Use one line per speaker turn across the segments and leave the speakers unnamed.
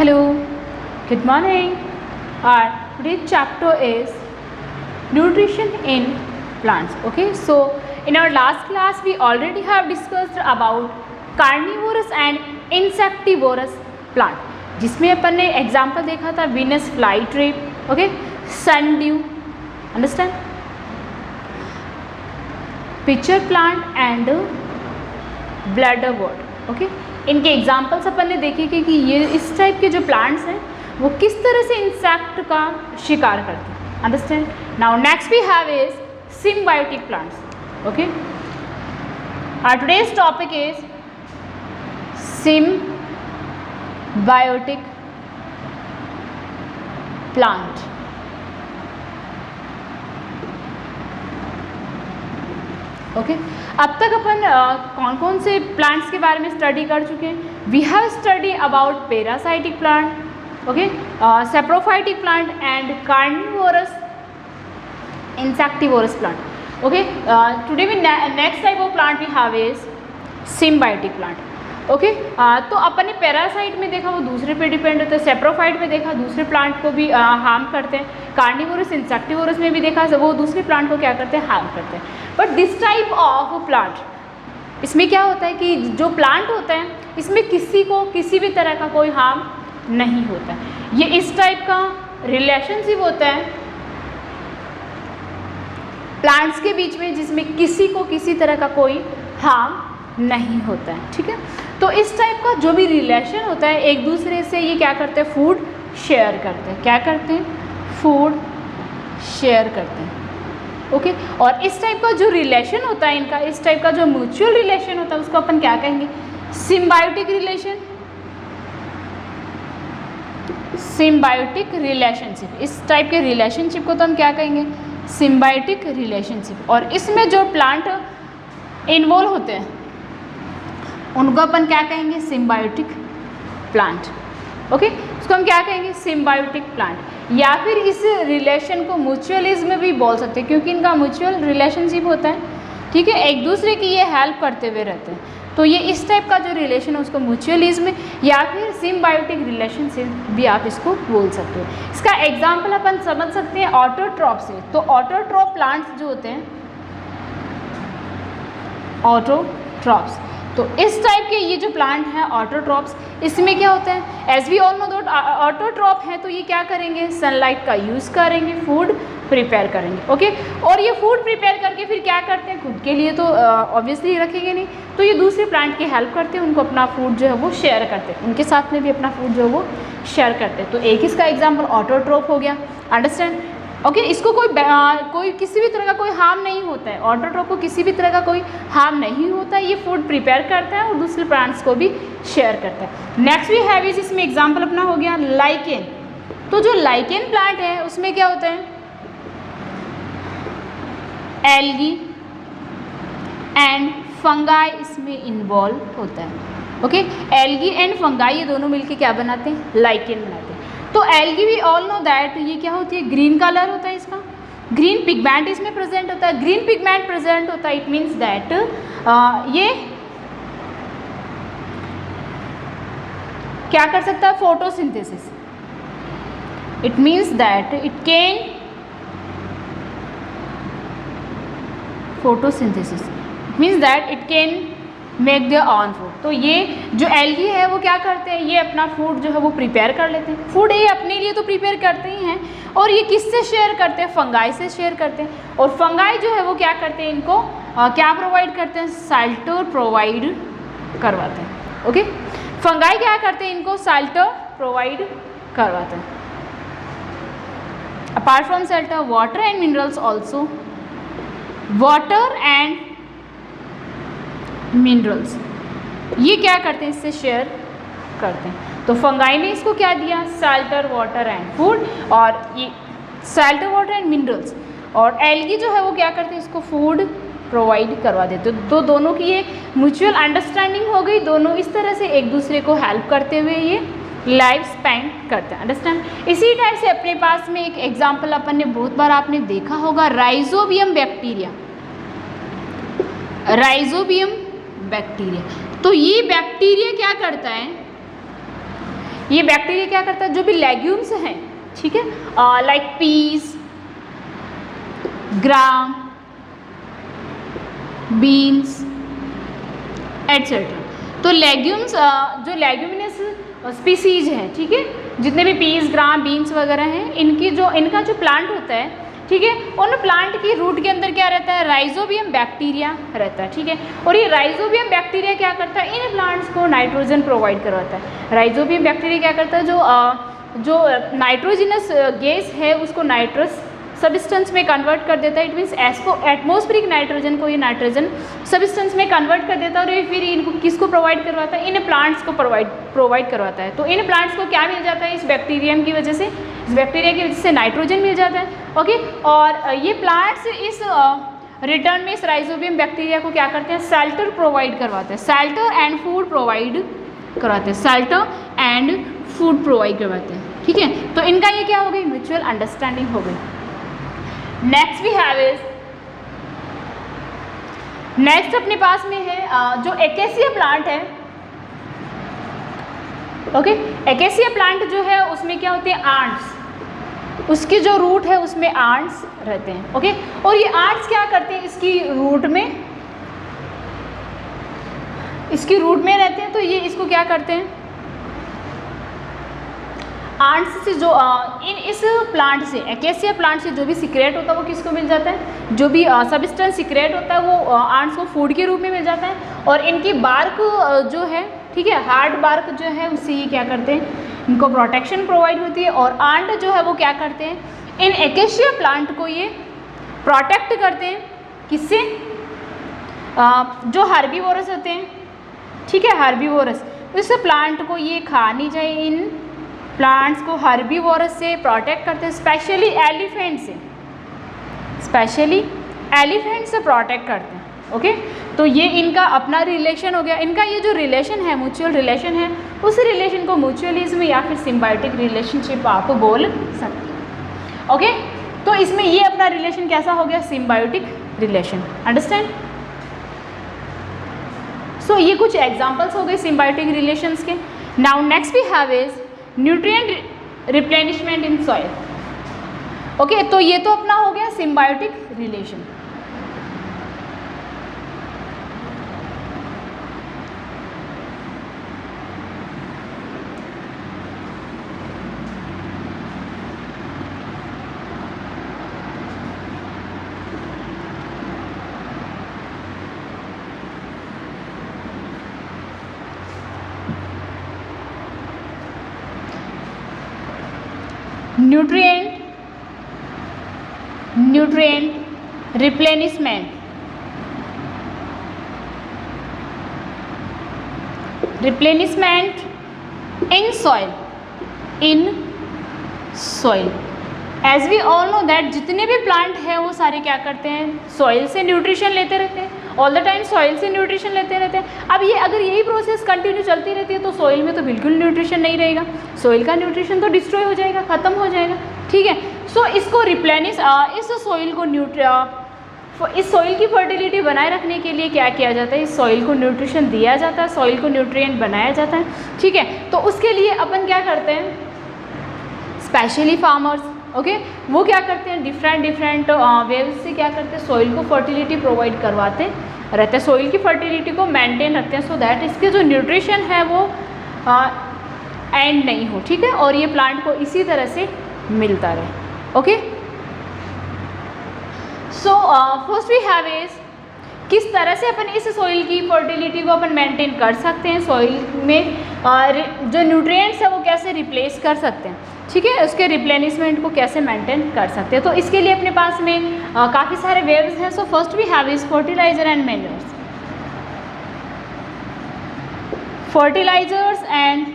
Hello, good morning. Our today's chapter is nutrition in plants. Okay, so in our last class we already have discussed about carnivorous and insectivorous plant, जिसमें अपन ने example देखा था Venus fly trap, okay, sundew, understand, pitcher plant and bladderwort. Okay, इनके examples अपन ने देखे कि ये इस टाइप के जो प्लांट्स हैं वो किस तरह से इंसेक्ट का शिकार करते हैं. Understand. Now next we have is symbiotic plants. Okay, our today's topic is symbiotic plant. Okay, अब तक अपन कौन कौन से प्लांट्स के बारे में स्टडी कर चुके हैं. We have study about parasitic plant, okay, saprophytic plant and carnivorous insectivorous plant. Okay, today we next type of plant we have is symbiotic plant. Okay, तो अपन ने पैरासाइट में देखा वो दूसरे पे डिपेंड होता है, सेप्रोफाइट में देखा दूसरे प्लांट को भी हार्म करते हैं, कार्निवोरस इंसेक्टिवोरस में भी देखा वो दूसरे प्लांट को क्या करते हैं, हार्म करते हैं. But this type of plant, इसमें क्या होता है कि जो प्लांट होता है इसमें किसी को किसी भी तरह का कोई हार्म नहीं होता है. ये इस टाइप का रिलेशनशिप होता है प्लांट्स के बीच में जिसमें किसी को किसी तरह का कोई हार्म नहीं होता है. ठीक है, तो इस टाइप का जो भी रिलेशन होता है एक दूसरे से ये क्या करते हैं, फूड शेयर करते हैं. क्या करते हैं, फूड शेयर करते हैं. ओके, और इस टाइप का जो रिलेशन होता है इनका, इस टाइप का जो म्यूचुअल रिलेशन होता है उसको अपन क्या कहेंगे, सिम्बायोटिक रिलेशन. सिम्बायोटिक रिलेशनशिप, इस टाइप के रिलेशनशिप को तो हम क्या कहेंगे, सिम्बायोटिक रिलेशनशिप. और इसमें जो प्लांट इन्वॉल्व होते हैं उनको अपन क्या कहेंगे, सिम्बायोटिक प्लांट. ओके, उसको हम क्या कहेंगे, सिम्बायोटिक प्लांट. या फिर इस रिलेशन को म्यूचुअलिज्म भी बोल सकते हैं क्योंकि इनका म्यूचुअल रिलेशनशिप होता है. ठीक है, एक दूसरे की ये हेल्प करते हुए रहते हैं. तो ये इस टाइप का जो रिलेशन है उसको म्यूचुअलिज्म या फिर सिम्बायोटिक रिलेशनशिप भी आप इसको बोल सकते हो. इसका एग्जाम्पल अपन समझ सकते हैं ऑटोट्रॉप से. तो ऑटोट्रॉप प्लांट्स जो होते हैं, ऑटोट्रॉप्स, तो इस टाइप के ये जो प्लांट हैं ऑटोट्रॉप्स, इसमें क्या होता है, as we all know that autotroph है तो ये क्या करेंगे, सनलाइट का यूज़ करेंगे, फूड प्रिपेयर करेंगे. ओके, और ये फूड प्रिपेयर करके फिर क्या करते हैं, खुद के लिए तो ऑब्वियसली रखेंगे नहीं, तो ये दूसरे प्लांट की हेल्प करते हैं, उनको अपना फूड जो है वो शेयर करते हैं, उनके साथ में भी अपना फूड जो है वो शेयर करते हैं. तो एक इसका एग्जाम्पल ऑटोट्रॉप हो गया. अंडरस्टैंड. ओके, इसको कोई किसी भी तरह का कोई हार्म नहीं होता है, ऑटोट्रॉप को किसी भी तरह का कोई हार्म नहीं होता है. ये फूड प्रिपेयर करता है और दूसरे प्लांट्स को भी शेयर करता है. नेक्स्ट वी हैव इज, इसमें एग्जांपल अपना हो गया लाइकेन. तो जो लाइकेन प्लांट है उसमें क्या होता है, एल्गी एंड फंगाई इसमें इन्वॉल्व होता है. ओके, एल्गी एंड फंगाई ये दोनों मिलके क्या बनाते हैं, लाइकेन बनाते हैं. तो algae we all know that ये क्या होती है, ग्रीन कलर होता है इसका, ग्रीन पिगमेंट इसमें प्रेजेंट होता है. ग्रीन पिगमेंट प्रेजेंट होता है, इट मीन्स दैट ये क्या कर सकता है, photosynthesis. It means that it can photosynthesis, it means that it can make their on food. तो ये जो एल्गी है वो क्या करते हैं, ये अपना फूड जो है वो प्रिपेयर कर लेते हैं. फूड ये अपने लिए तो प्रिपेयर करते ही हैं और ये किससे शेयर करते हैं, फंगाई से शेयर करते हैं. और फंगाई जो है वो क्या करते हैं, इनको क्या प्रोवाइड करते हैं, साल्टर प्रोवाइड करवाते हैं. ओके, फंगाई क्या करते हैं, इनको साल्टर प्रोवाइड करवाते हैं. Apart from shelter, water and minerals also, water and minerals ये क्या करते हैं, इससे शेयर करते हैं. तो फंगाई ने इसको क्या दिया, साल्टर, वाटर एंड फूड, और ये साल्टर, वाटर एंड मिनरल्स. और एल्गी जो है वो क्या करते हैं, इसको फूड प्रोवाइड करवा देते. तो दोनों की ये म्यूचुअल अंडरस्टैंडिंग हो गई, दोनों इस तरह से एक दूसरे को हेल्प करते हुए ये लाइफ स्पेंड करते हैं. अंडरस्टैंड. इसी टाइप से अपने पास में एक एग्जाम्पल अपन ने बहुत बार आपने देखा होगा, राइजोबियम बैक्टीरिया. राइजोबियम बैक्टीरिया, तो ये बैक्टीरिया क्या करता है, ये बैक्टीरिया क्या करता है, जो भी लेग्यूम्स हैं, ठीक है, लाइक पीस, ग्राम, बीन्स एटसेट्रा। तो लेग्यूम्स जो लेग्यूमिनस स्पीसीज हैं, ठीक है, जितने भी पीस, ग्राम, बीन्स वगैरह हैं, इनका जो प्लांट होता है, ठीक है, उन प्लांट की रूट के अंदर क्या रहता है, राइजोबियम बैक्टीरिया रहता है, ठीक है। और ये राइजोबियम बैक्टीरिया क्या करता है, इन प्लांट्स को नाइट्रोजन प्रोवाइड करवाता है। राइजोबियम बैक्टीरिया क्या करता है, जो नाइट्रोजिनस गैस है उसको नाइट्रस सब्सटेंस में कन्वर्ट कर देता है। इट मीन्स एटमॉस्फेरिक नाइट्रोजन को ये नाइट्रोजन सब्सटेंस में कन्वर्ट कर देता है, और ये फिर इनको किसको प्रोवाइड करवाता है, इन प्लांट्स को प्रोवाइड करवाता है। तो इन प्लांट्स को क्या मिल जाता है, इस बैक्टीरियम की वजह से, इस बैक्टीरिया की वजह से नाइट्रोजन मिल जाता है, ओके। और ये प्लांट्स इस रिटर्न में इस राइजोबियम बैक्टीरिया को क्या करते हैं, शेल्टर प्रोवाइड करवाते हैं, शेल्टर एंड फूड प्रोवाइड करवाते हैं, शेल्टर एंड फूड प्रोवाइड करवाते हैं, ठीक है। तो इनका ये क्या हो गई, म्यूचुअल अंडरस्टैंडिंग हो गई। Next we have is, next अपने पास में है जो एकेसिया प्लांट है, ओके। एकेसिया प्लांट जो है उसमें क्या होते हैं, आंट्स, उसकी जो रूट है उसमें आंट्स रहते हैं, ओके। और ये आंट्स क्या करते हैं, इसकी रूट में रहते हैं। तो ये इसको क्या करते हैं, आंट्स से जो इस प्लांट से, एकेसिया प्लांट से जो भी सीक्रेट होता है वो किसको मिल जाता है, जो भी सब्सटेंस सीक्रेट होता है वो आंट्स को फूड के रूप में मिल जाता है। और इनकी बार्क जो है, ठीक है, हार्ड बार्क जो है उससे ये क्या करते हैं, इनको प्रोटेक्शन प्रोवाइड होती है। और आंट जो है वो क्या करते हैं, इन एकेशिया प्लांट को ये प्रोटेक्ट करते हैं, किससे, जो हर्बीवोरस होते हैं, ठीक है, हर्बीवोरस, इस प्लांट को ये खा नहीं जाए, इन प्लांट्स को हर्बीवोरस से प्रोटेक्ट करते हैं, स्पेशली एलिफेंट से प्रोटेक्ट करते हैं, ओके। तो ये इनका अपना रिलेशन हो गया। इनका ये जो रिलेशन है, म्यूचुअल रिलेशन है, उस रिलेशन को म्यूचुअलिज्म या फिर सिम्बायोटिक रिलेशनशिप आप बोल सकते हैं, ओके। तो इसमें ये अपना रिलेशन कैसा हो गया, सिम्बायोटिक रिलेशन, अंडरस्टैंड। सो ये कुछ एग्जांपल्स हो गए सिम्बायोटिक रिलेशंस के। Now next we have is nutrient replenishment in soil, okay. तो ये तो अपना हो गया symbiotic relation. Nutrient replenishment in soil. As we all know that जितने भी प्लांट हैं वो सारे क्या करते हैं, सॉइल से न्यूट्रिशन लेते रहते हैं, ऑल द टाइम सॉइल से न्यूट्रिशन लेते रहते हैं। अब ये अगर यही प्रोसेस कंटिन्यू चलती रहती है तो सॉइल में तो बिल्कुल न्यूट्रिशन नहीं रहेगा, सॉइल का न्यूट्रिशन तो डिस्ट्रॉय हो जाएगा, ख़त्म हो जाएगा, ठीक है। सो इसको रिप्लेनिश, इस सॉइल को इस सॉइल की फर्टिलिटी बनाए रखने के लिए क्या किया जाता है, इस सॉइल को न्यूट्रिशन दिया जाता है, सॉइल को न्यूट्रिएंट बनाया जाता है, ठीक है। तो उसके लिए अपन क्या करते हैं, स्पेशली फार्मर्स, ओके, वो क्या करते हैं, डिफरेंट वेव्स से क्या करते हैं, सॉइल को फर्टिलिटी प्रोवाइड करवाते रहते हैं, सॉइल की फर्टिलिटी को मेंटेन रखते हैं, सो दैट इसके जो न्यूट्रिशन है वो एंड नहीं हो, ठीक है, और ये प्लांट को इसी तरह से मिलता रहे, okay. So first we have is, किस तरह से अपन इस सॉइल की फर्टिलिटी को अपन मेंटेन कर सकते हैं, सॉइल में जो न्यूट्रिएंट्स है वो कैसे रिप्लेस कर सकते हैं, ठीक है, उसके रिप्लेनिशमेंट को कैसे मेंटेन कर सकते हैं। तो इसके लिए अपने पास में काफ़ी सारे वेव्स हैं। So first we have is fertilizer and manures, fertilizers and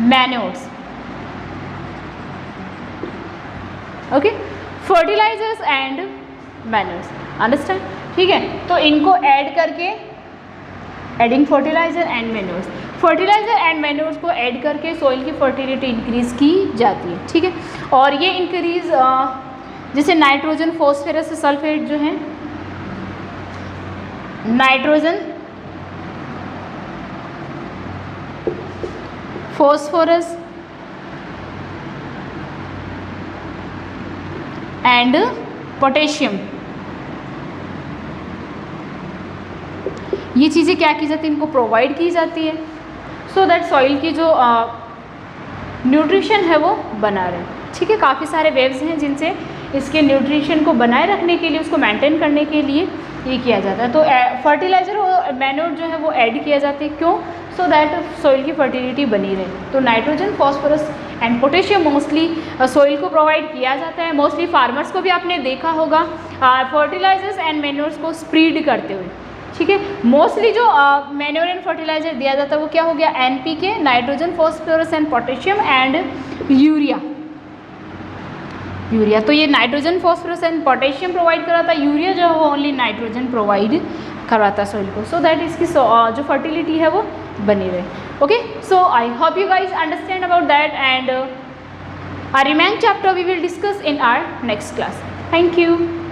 manures, okay, fertilizers and manures, understand, ठीक है। तो इनको ऐड करके, adding fertilizer and manures, fertilizer and manures को ऐड करके सॉइल की फर्टिलिटी इंक्रीज़ की जाती है, ठीक है। और ये इंक्रीज जैसे नाइट्रोजन, फॉस्फोरस, सल्फेट जो है, नाइट्रोजन, phosphorus and potassium, ये चीज़ें क्या की जाती है, इनको प्रोवाइड की जाती है सो दैट सॉइल की जो न्यूट्रिशन है वो बना रहे। ठीक है, काफ़ी सारे वेव्स हैं जिनसे इसके न्यूट्रिशन को बनाए रखने के लिए, उसको मेंटेन करने के लिए ये किया जाता है। तो फर्टिलाइज़र और मैन्योर जो है वो ऐड किया जाता है, क्यों? सो दैट सॉइल की फर्टिलिटी बनी रहे। तो nitrogen, phosphorus and potassium mostly soil को प्रोवाइड किया जाता है। मोस्टली फार्मर्स को भी आपने देखा होगा फर्टिलाइजर्स एंड मैन्योर्स को स्प्रीड करते हुए। ठीक है, मोस्टली जो मैन्योर एंड फर्टिलाइजर दिया जाता है वो क्या हो गया, NPK, nitrogen, phosphorus and potassium and urea. तो ये nitrogen, phosphorus and potassium provide कराता है, यूरिया जो है वो ओनली नाइट्रोजन प्रोवाइड करवाता है सॉइल को, सो दैट इसकी जो फर्टिलिटी है वो बनी रहे। Okay, so I hope you guys understand about that and our remaining chapter we will discuss in our next class. Thank you.